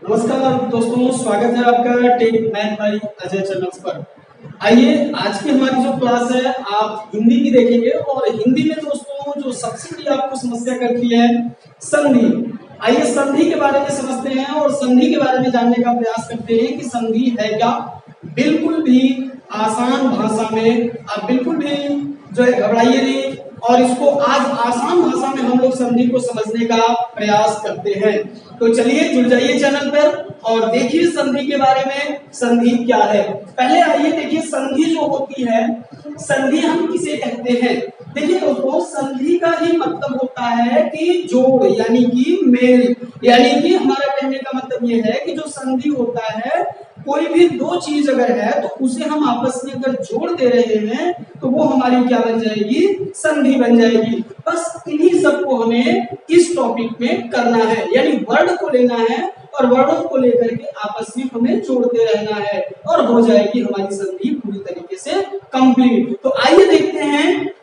नमस्कार दोस्तों, स्वागत है आपका Tech Math by Ajay channels पर। आइए आज की हमारी जो क्लास है आप हिंदी की देखेंगे और हिंदी में दोस्तों जो सबसे बड़ी आपको समस्या करती है संधि। आइए संधि के बारे में समझते हैं और संधि के बारे में जानने का प्रयास करते हैं कि संधि है क्या। बिल्कुल भी आसान भाषा में आप बिल्कुल भी जो है घबराइए नहीं और इसको आज आसान भाषा में हम लोग संधि को समझने का प्रयास करते हैं। तो चलिए जुड़ जाइए चैनल पर और देखिए संधि के बारे में, संधि क्या है। पहले आइए देखिए संधि जो होती है, संधि हम किसे कहते हैं। देखिए दोस्तों, संधि का ही मतलब होता है कि जोड़, यानी कि मेल, यानी कि हमारा कहने का मतलब ये है कि जो संधि होता है, कोई भी दो चीज अगर है तो उसे हम आपस में अगर जोड़ दे रहे हैं तो वो हमारी क्या बन जाएगी, संधि बन जाएगी। बस इन्हीं सबको हमें इस टॉपिक में करना है, यानी वर्ड को लेना है और वर्डों को लेकर के आपस में हमें जोड़ते रहना है और हो जाएगी हमारी संधि पूरी तरीके से कंप्लीट। तो आइए देखते हैं।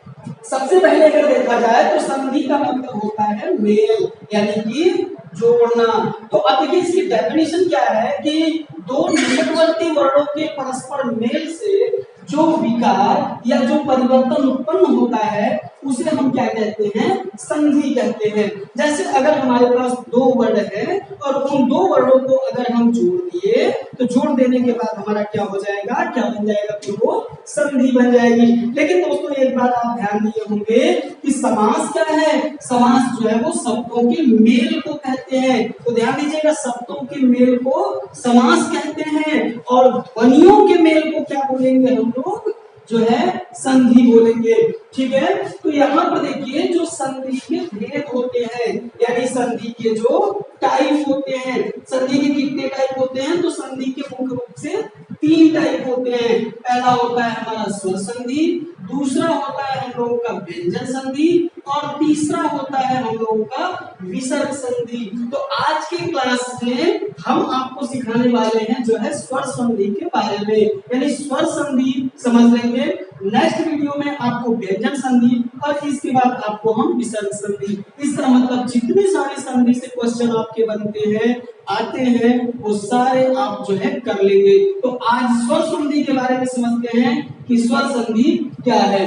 सबसे पहले अगर देखा जाए तो संधि का मतलब होता है मेल, यानी कि जोड़ना। तो अब देखिए इसकी डेफिनेशन क्या है कि दो निकटवर्ती वर्णों के परस्पर मेल से जो विकार या जो परिवर्तन उत्पन्न होता है उसे हम क्या कहते हैं, संधि कहते हैं। जैसे अगर हमारे पास दो वर्ड है और उन दो वर्णों को अगर हम जोड़ दिए तो जोड़ देने के बाद हमारा क्या हो जाएगा, क्या बन जाएगा, फिर वो संधि बन जाएगी। लेकिन दोस्तों एक बात आप ध्यान दिए होंगे कि समास क्या है, समास जो है वो शब्दों के मेल को कहते हैं। तो ध्यान दीजिएगा, शब्दों के मेल को समास कहते हैं और ध्वनियों के मेल को क्या बोलेंगे हम लोग, जो है संधि बोलेंगे। ठीक है, तो यहाँ पर देखिए जो संधि के भेद होते हैं, यानी संधि के जो टाइप होते हैं। संधि के कितने टाइप होते हैं, तो संधि के मुख्य रूप से तीन टाइप होते हैं। पहला होता है हमारा स्वर संधि, दूसरा होता है हम लोगों का व्यंजन संधि और तीसरा होता है हम लोगों का विसर्ग संधि। तो आज के क्लास में हम आपको सिखाने वाले हैं जो है स्वर संधि के बारे में, यानी स्वर संधि समझ लेंगे। नेक्स्ट वीडियो में आपको व्यंजन संधि और इसके बाद आपको हम विसर्ग संधि, इसका मतलब जितनी सारी संधि से क्वेश्चन आपके बनते हैं आते हैं वो सारे आप जो है कर लेंगे। तो आज स्वर संधि के बारे में समझते हैं कि स्वर संधि क्या है।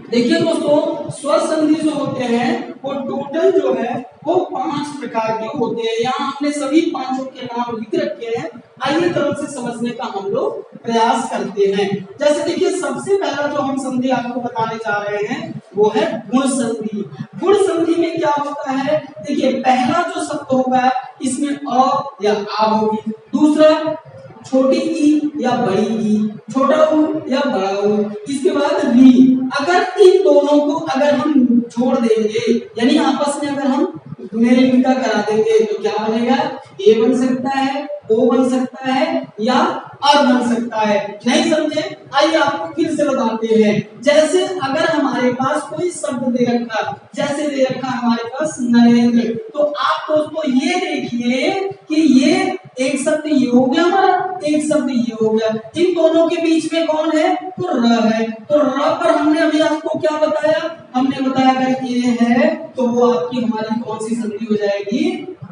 देखिए दोस्तों, स्वर संधि जो होते हैं वो टोटल जो है वो 5 प्रकार के होते हैं। यहाँ हमने सभी पांचों के नाम लिख रखे हैं। आइए तरफ से समझने का हम लोग प्रयास करते हैं। जैसे देखिए सबसे पहला जो हम संधि आपको बताने जा रहे हैं वो है गुण संधि। गुण संधि में क्या होता है, देखिए पहला जो शब्द होगा इसमें अ या आ होगी, दूसरा छोटी ई या बड़ी ई, छोटा ऊ या बड़ा ऊ, इसके बाद री। अगर इन दोनों को अगर हम जोड़ देंगे, यानी आपस में अगर हम मेल मिलका करा देंगे तो क्या बनेगा, ए बन सकता है, ओ बन सकता है या अ बन सकता है। नहीं समझे, आइए आपको फिर से बताते हैं। जैसे अगर हमारे पास कोई शब्द दे रखा, जैसे दे रखा हमारे पास नरेंद्र, तो आप दोस्तों ये देखिए कि ये एक शब्द ये हो गया हमारा, एक शब्द ये हो गया, इन दोनों के बीच में कौन है, तो र है। तो र पर हमने अभी आपको क्या बताया, हमने बताया अगर ये है तो वो आपकी हमारी कौन सी संधि हो जाएगी,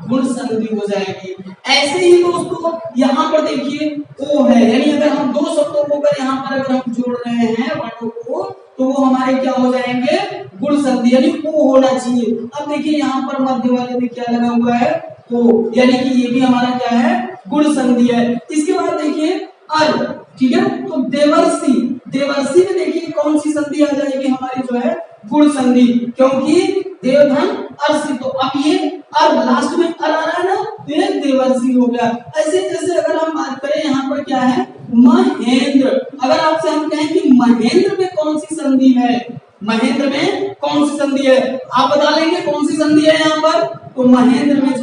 गुण संधि हो जाएगी। ऐसे ही दोस्तों यहाँ पर देखिए ओ है, यानी अगर हम दो शब्दों को अगर यहाँ पर अगर हम जोड़ रहे हैं वर्णों को तो वो हमारे क्या हो जाएंगे, गुण संधि, यानी ओ होना चाहिए। अब देखिए यहाँ पर मध्य वाले में क्या लगा हुआ है, ओ, यानी कि ये भी हमारा क्या है, गुण संधि है। इसके बाद देखिए अर, ठीक है, तो देवर्षि, देवर्षि में देखिए कौन सी संधि आ जाएगी हमारी, जो है गुण संधि, क्योंकि देवधन अर्षि। तो अब ये अर लास्ट में अर आ रहा है ना, तो ये देवर्षि हो गया। ऐसे जैसे अगर हम बात करें यहाँ पर क्या है, महेंद्र। अगर आपसे हम कहें कि महेंद्र में कौन सी संधि है, महेंद्र में कौन सी संधि है, आप बता लेंगे कौन सी संधि है यहाँ पर, तो महेंद्र में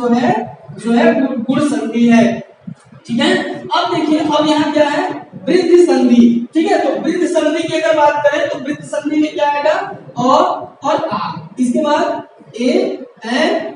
जो है गुण संधि है। ठीक है, अब देखिए अब यहाँ क्या है, वृद्धि संधि। ठीक है, तो वृद्धि संधि की अगर बात करें तो वृद्धि संधि में क्या आएगा, अ और आ, इसके बाद ए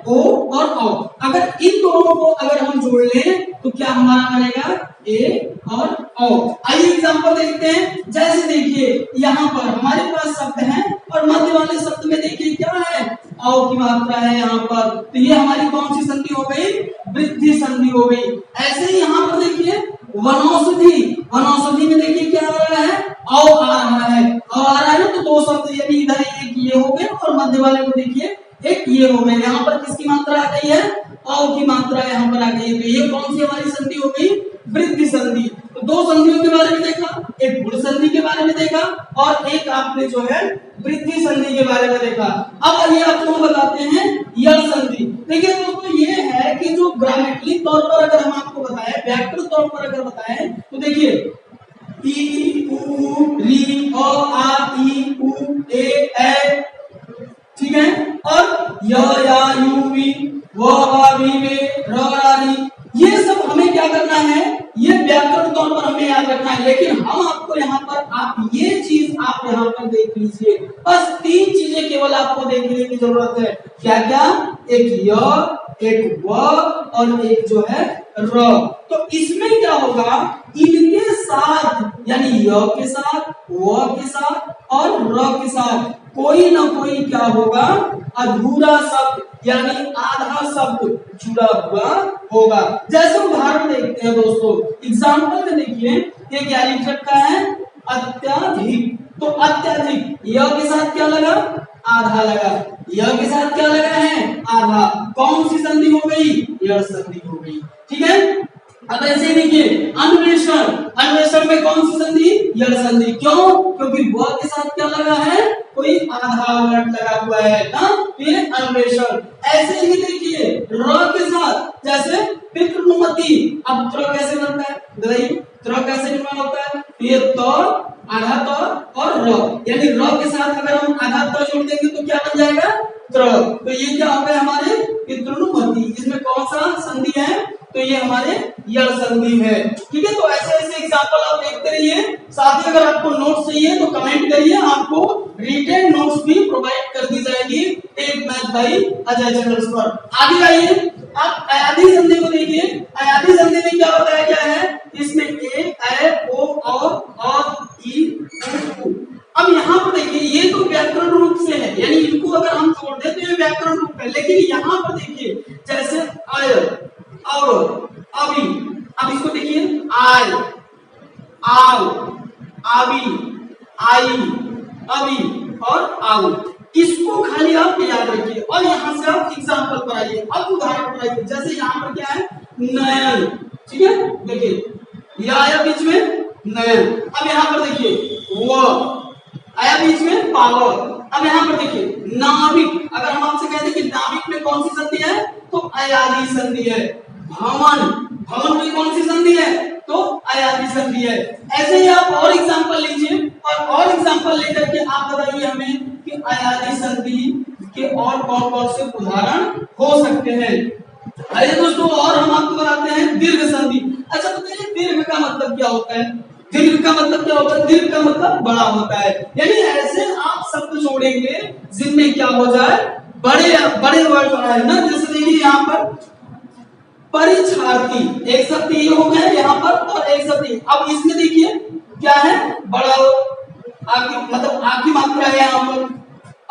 ओ और औ। अगर इन दोनों को अगर हम जोड़ लें तो क्या हमारा बनेगा, ए और औ। आइए एग्जांपल देखते हैं। जैसे देखिए यहाँ पर हमारे पास शब्द है और मध्य वाले शब्द में देखिए क्या है, औ की मात्रा है यहाँ पर, तो ये हमारी कौन सी संधि हो गई? वृद्धि संधि हो गई। ऐसे ही यहाँ पर देखिए वनौषधि, वनौषधि में देखिए क्या आ रहा है? औ आ रहा है, औ आ रहा है ना, तो दो शब्द यानी इधर एक ये हो गए और मध्य वाले में देखिए एक ये हो गए। यहाँ पर किसकी मात्रा आ गई है? औ की मात्रा यहाँ पर आ गई है। तो ये कौन सी हमारी संधि हो गई? वृद्धि संधि। तो दो संधियों के बारे में देखा, एक गुण संधि के बारे में देखा और एक आपने जो है वृद्धि संधि के बारे में देखा। अब आइए आपको हम बताते हैं यण संधि। देखिए दोस्तों ये है कि जो ग्रामेटिकली तौर पर अगर हम आपको बताएं, व्याकरण तौर पर अगर बताएं, तो देखिए ई उ री अ आ ई उ ए, ठीक है, और य या यू वी व वा वी वे र रा री, ये सब हमें क्या करना है? ये व्याकरण तौर पर हमें याद रखना है। लेकिन हम आपको यहाँ पर आप ये चीज आप यहाँ पर देख लीजिए, बस तीन चीजें केवल आपको देखने की जरूरत है। क्या क्या? एक य, एक व और एक जो है र। तो इसमें क्या होगा? इनके साथ यानी य के साथ, व के साथ और र के साथ कोई ना कोई क्या होगा? अधूरा शब्द यानी आधा शब्द जुड़ा हुआ होगा। जैसे उदाहरण देखते हैं दोस्तों, एग्जाम्पल में देखिए ये क्या लिख रखा है? अत्यधिक। तो अत्यधिक य के साथ क्या लगा? आधा लगा। य के साथ क्या लगा है? आधा। कौन सी संधि हो गई? यण संधि हो गई। ठीक है। अब ऐसे ही देखिए अन्वेषण, अन्वेषण में कौन सी संधि? यण संधि। क्यों? क्योंकि व के साथ क्या लगा है? कोई आधा वर्ड लगा हुआ है ना, ये अन्वेषण। ऐसे ही देखिए र के साथ, जैसे पितृनुमति। अब त्र कैसे बनता है? बताइए त्र कैसे निर्माण होता है? ये तो आधा तो और र, यानी र के साथ अगर हम आधा तो जोड़ देंगे तो क्या बन जाएगा? त्र। तो ये क्या हो गए हमारे? पितृनुमति। इसमें कौन सा संधि है? तो ये हमारे यण संधि है। ठीक है, तो ऐसे ऐसे एग्जांपल आप देखते रहिए। साथ ही अगर आपको नोट्स चाहिए तो कमेंट करिए, आपको रिटेन नोट्स भी प्रोवाइड कर दी जाएगी tape math bye Ajay channels पर। आगे आइए, आप अयादी संधि को देखिए। अयादी संधि में क्या बताया गया है? इसमें ए, ओ, और ई, उ। अब यहाँ पर देखिए ये तो व्याकरण रूप से है, यानी इनको अगर हम जोड़ दें तो ये व्याकरण रूप है। लेकिन यहाँ पर देखिए जैसे अय, और, अभी, अब इसको देखिए आय, आओ, आवी, आई, अभी और आओ। इसको खाली आप याद रखिए और यहाँ से आप एग्जाम्पल पर आइए। अब उदाहरण पर आइए, जैसे यहाँ पर क्या है? नयन। ठीक है, देखिए यह आया बीच में नयन। अब यहाँ पर देखिए वो आया बीच में पावर। अब यहाँ पर देखिए नाविक। अगर हम आपसे कहते हैं कि नाविक में कौन सी संधि है? तो अयादी संधि है। भवन, भवन में कौन सी संधि है? तो अयादी संधि है। ऐसे ही आप और एग्जांपल लीजिए और एग्जांपल लेकर के आप बताइए हमें कि अयादी संधि के और कौन कौन से उदाहरण हो सकते हैं। आइए दोस्तों, और हम आपको बताते हैं दीर्घ संधि। अच्छा बताइए दीर्घ का मतलब क्या होता है? दीर्घ का मतलब क्या होता है? दीर्घ का मतलब बड़ा होता है, यानी ऐसे आप शब्द जोड़ेंगे जिनमें क्या हो जाए? बड़े बड़े वर्ड आए ना। जैसे देखिए यहाँ पर परिछाती, एक शब्द ये हो गया यहाँ पर और एक शब्द। अब इसमें देखिए क्या है? बड़ा आकी, मतलब आकी मात्रा है यहाँ पर।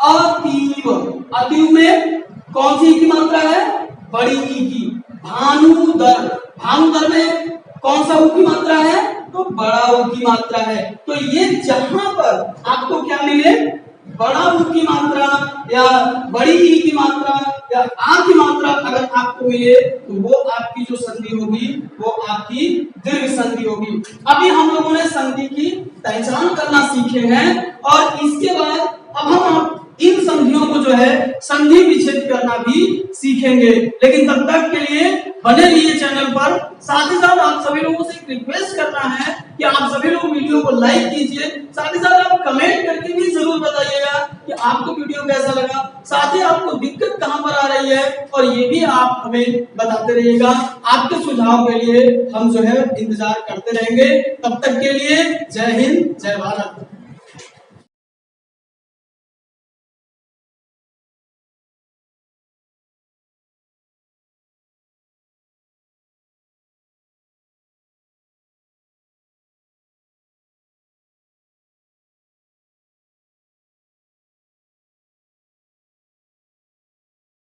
अतीव, अतीव में कौन सी की मात्रा है? बड़ी ई की। भानुदर, भानुदर में कौन सा ऊ की मात्रा है? तो बड़ा ऊ की मात्रा है। तो ये जहां पर आपको क्या मिले? बड़ा ऊ की मात्रा या बड़ी ई की मात्रा या आ की मात्रा अगर आपको मिले तो वो आपकी जो संधि होगी वो आपकी दीर्घ संधि होगी। अभी हम लोगों ने संधि की पहचान करना सीखे हैं और इसके बाद अब हम इन संधियों को जो है संधि विच्छेद करना भी सीखेंगे। लेकिन तब तक के लिए बने रहिए चैनल पर। साथ ही साथ आप सभी लोगों से एक रिक्वेस्ट करना है कि आप सभी लोग वीडियो को लाइक कीजिए। साथ ही साथ आप कमेंट करके भी जरूर बताइएगा कि आपको वीडियो कैसा लगा। साथ ही आपको दिक्कत कहां पर आ रही है और ये भी आप हमें बताते रहिएगा। आपके सुझाव के लिए हम जो है इंतजार करते रहेंगे। तब तक के लिए जय हिंद, जय भारत।